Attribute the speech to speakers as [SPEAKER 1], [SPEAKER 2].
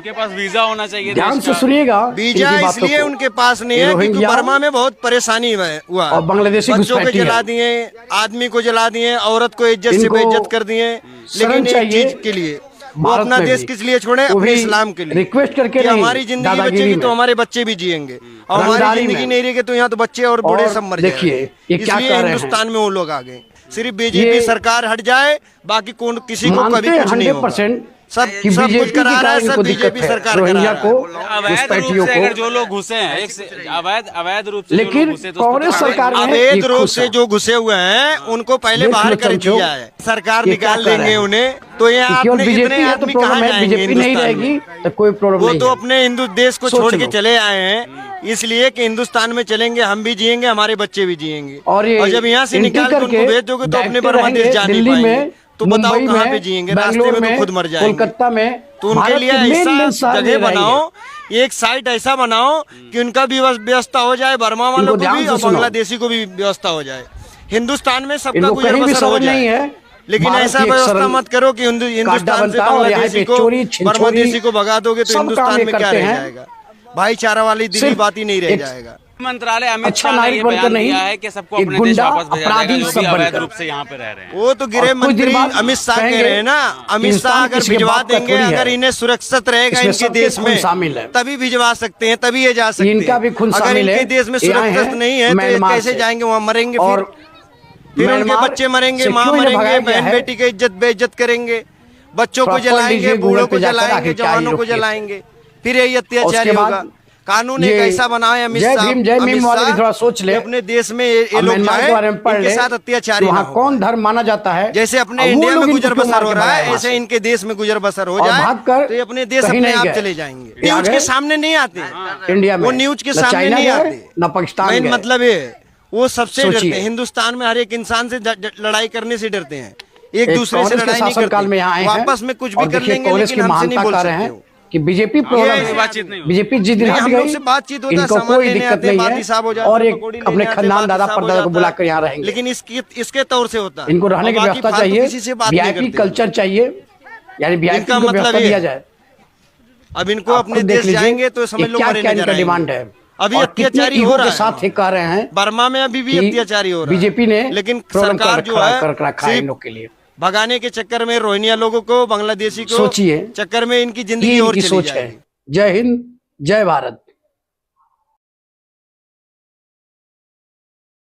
[SPEAKER 1] उनके पास वीजा होना चाहिए।
[SPEAKER 2] ध्यान से सुनिएगा।
[SPEAKER 3] वीजा इसलिए उनके पास नहीं है क्योंकि बर्मा में बहुत परेशानी हुआ
[SPEAKER 2] और बांग्लादेशी
[SPEAKER 3] बच्चों को जला दिए, आदमी को जला दिए, औरत को इज्जत से बेइज्जत कर दिए। लेकिन एक चीज के लिए वो अपना देश किस लिए छोड़े? अपने इस्लाम के लिए।
[SPEAKER 2] रिक्वेस्ट करके
[SPEAKER 3] कि हमारी जिंदगी बचेगी तो हमारे बच्चे भी जिएंगे, और हमारी जिंदगी नहीं रहेगी तो यहाँ तो बच्चे और बूढ़े सब मर जाएंगे। इसलिए हिंदुस्तान में वो लोग आ गए। सिर्फ बीजेपी सरकार हट जाए, बाकी कौन किसी को कभी कुछ नहीं होगा। सब कुछ करा रहा है, सब बीजेपी सरकार करा रहा है।
[SPEAKER 1] अवैध रूप से अगर जो लोग घुसे हैं, अवैध रूप से,
[SPEAKER 2] लेकिन कांग्रेस सरकार
[SPEAKER 3] अवैध रूप से जो घुसे हुए हैं उनको पहले बाहर कर दिया है। सरकार निकाल लेंगे उन्हें, तो ये आपने इतने आदमी कहाँ जाएंगे?
[SPEAKER 2] नहीं रहेगी तो कोई प्रॉब्लम
[SPEAKER 3] वो
[SPEAKER 2] नहीं।
[SPEAKER 3] तो अपने हिंदू देश को छोड़ के चले आए हैं, इसलिए कि हिंदुस्तान में चलेंगे, हम भी जिएंगे, हमारे बच्चे भी जिएंगे। और जब यहाँ से निकाल के उनको भेज दोगे तो अपने बर्मा देश जा नहीं पाएंगे। तो बताओ कहाँ पे जिएंगे? रास्ते में तो खुद मर जाएंगे।
[SPEAKER 2] कोलकाता में
[SPEAKER 3] तो उनके लिए ऐसा जगह बनाओ, एक साइट ऐसा बनाओ कि उनका भी व्यवस्था हो जाए, बर्मा वालों को भी और बांग्लादेशी को भी व्यवस्था हो जाए। हिंदुस्तान में सबका गुजर बसर हो जाए। लेकिन ऐसा व्यवस्था मत करो कि हिंदुस्तान से बांग्लादेशी को, बर्मादेशी को भगा दोगे तो हिंदुस्तान में क्या रह जाएगा? भाईचारा वाली दिली बात ही नहीं रह जाएगा।
[SPEAKER 1] मंत्रालय अमित शाह ने ये बयान दिया है कि सबको अपने देश वापस भेजा जाएगा जो भी अवैध रूप से यहाँ पे रह रहे हैं।
[SPEAKER 3] वो तो गृह मंत्री अमित शाह कह रहे हैं ना। अमित शाह अगर भिजवा देंगे, अगर इन्हें सुरक्षित रहेगा इनके देश में तभी भिजवा सकते हैं, तभी ये जा सकते हैं। अगर इनके देश में सुरक्षित नहीं है तो ये कैसे जाएंगे? वहाँ मरेंगे, फिर उनके बच्चे मरेंगे, माँ मरेंगे, बहन बेटी की इज्जत बेइज्जत करेंगे, बच्चों को जलाएंगे, बूढ़ों को जलाएंगे, जवानों को जलाएंगे, फिर यही अत्याचारी होगा। कानून एक ऐसा बनाए अमित शाह,
[SPEAKER 2] थोड़ा सोच ले
[SPEAKER 3] अपने देश में ये लोग इनके साथ अत्याचारी
[SPEAKER 2] वहाँ कौन धर्म माना जाता है।
[SPEAKER 3] जैसे अपने इंडिया में गुजर बसर हो रहा है, ऐसे इनके देश में गुजर बसर हो जाए तो ये अपने देश अपने आप चले जाएंगे। न्यूज के सामने नहीं आते इंडिया में, वो न्यूज के सामने नहीं आते,
[SPEAKER 2] न पाकिस्तान।
[SPEAKER 3] मतलब ये वो सबसे डरते हैं। हिंदुस्तान में हर एक इंसान से लड़ाई करने से डरते हैं, एक दूसरे से लड़ाई नहीं करते। वापस में कुछ भी कर लेंगे लेकिन हमसे नहीं बोल सकते
[SPEAKER 2] कि बीजेपी बीजेपी जिस दिन हट गई
[SPEAKER 3] बातचीत होता है,
[SPEAKER 2] इनको कोई दिक्कत नहीं है, और एक अपने खानदान दादा परदादा को बुलाकर यहाँ रहेंगे।
[SPEAKER 3] लेकिन इसके तौर से होता है,
[SPEAKER 2] इनको रहने की व्यवस्था चाहिए, वीआईपी कल्चर चाहिए, यानी वीआईपी को व्यवस्था दिया जाए।
[SPEAKER 3] अब इनको अपने देश जाएंगे तो समझ लो
[SPEAKER 2] क्या इनका डिमांड है।
[SPEAKER 3] अभी अत्याचारी हो रहा है,
[SPEAKER 2] साथ ही कह रहे हैं
[SPEAKER 3] बर्मा में अभी भी अत्याचारी हो रहा है
[SPEAKER 2] बीजेपी ने,
[SPEAKER 3] लेकिन सरकार जो है
[SPEAKER 2] इन लोग के लिए
[SPEAKER 3] भगाने के चक्कर में रोहिंग्या लोगों को, बांग्लादेशी को
[SPEAKER 2] सोचिए
[SPEAKER 3] चक्कर में इनकी जिंदगी और चली जाएगी।
[SPEAKER 2] जय हिंद, जय भारत।